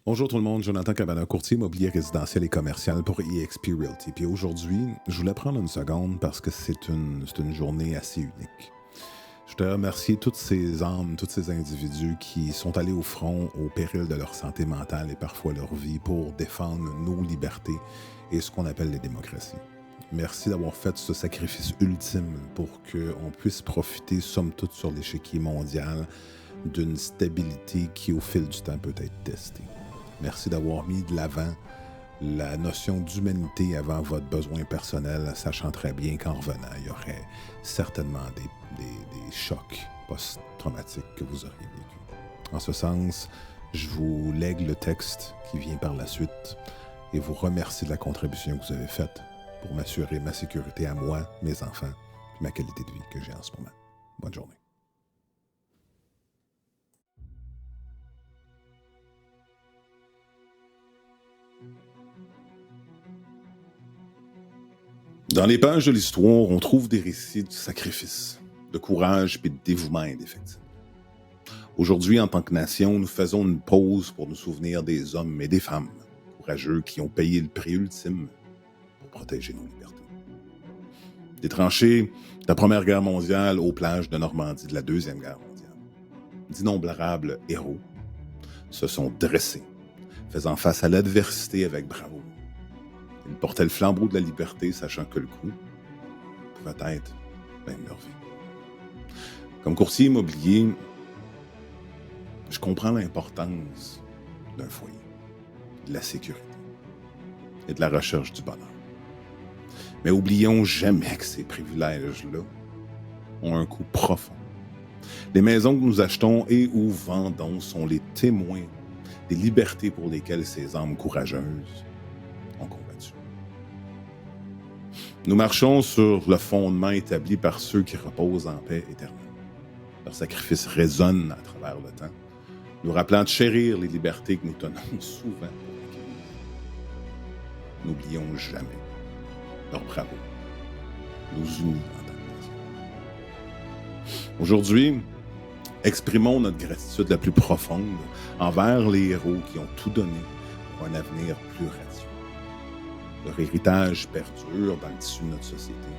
Bonjour tout le monde, Jonathan Cabana, courtier immobilier résidentiel et commercial pour eXp Realty. Puis aujourd'hui, je voulais prendre une seconde parce que c'est une journée assez unique. Je voudrais remercier toutes ces âmes, tous ces individus qui sont allés au front au péril de leur santé mentale et parfois leur vie pour défendre nos libertés et ce qu'on appelle les démocraties. Merci d'avoir fait ce sacrifice ultime pour qu'on puisse profiter, somme toute, sur l'échiquier mondial d'une stabilité qui, au fil du temps, peut être testée. Merci d'avoir mis de l'avant la notion d'humanité avant votre besoin personnel, sachant très bien qu'en revenant, il y aurait certainement des chocs post-traumatiques que vous auriez vécu. En ce sens, je vous lègue le texte qui vient par la suite et vous remercie de la contribution que vous avez faite pour m'assurer ma sécurité à moi, mes enfants, et ma qualité de vie que j'ai en ce moment. Bonne journée. Dans les pages de l'histoire, on trouve des récits de sacrifice, de courage et de dévouement indéfectible. Aujourd'hui, en tant que nation, nous faisons une pause pour nous souvenir des hommes et des femmes courageux qui ont payé le prix ultime pour protéger nos libertés. Des tranchées de la Première Guerre mondiale aux plages de Normandie de la Deuxième Guerre mondiale, d'innombrables héros se sont dressés, faisant face à l'adversité avec bravoure. Ils portaient le flambeau de la liberté, sachant que le coup pouvait être même leur vie. Comme courtier immobilier, je comprends l'importance d'un foyer, de la sécurité et de la recherche du bonheur. Mais oublions jamais que ces privilèges-là ont un coût profond. Les maisons que nous achetons et ou vendons sont les témoins des libertés pour lesquelles ces âmes courageuses ont combattu. Nous marchons sur le fondement établi par ceux qui reposent en paix éternelle. Leur sacrifice résonne à travers le temps, nous rappelant de chérir les libertés que nous tenons souvent pour acquises. N'oublions jamais leur bravoure, nous unit en tant que nation. Aujourd'hui, exprimons notre gratitude la plus profonde envers les héros qui ont tout donné pour un avenir plus radieux. Leur héritage perdure dans le tissu de notre société,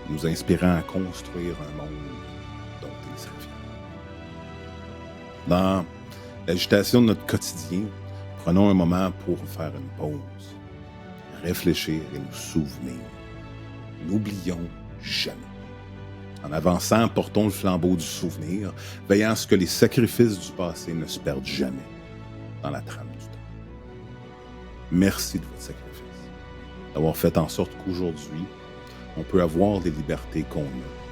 nous inspirant à construire un monde dont ils seraient fiers. Dans l'agitation de notre quotidien, prenons un moment pour faire une pause, réfléchir et nous souvenir. N'oublions jamais. En avançant, portons le flambeau du souvenir, veillant à ce que les sacrifices du passé ne se perdent jamais dans la trame du temps. Merci de votre sacrifice, d'avoir fait en sorte qu'aujourd'hui, on peut avoir les libertés qu'on a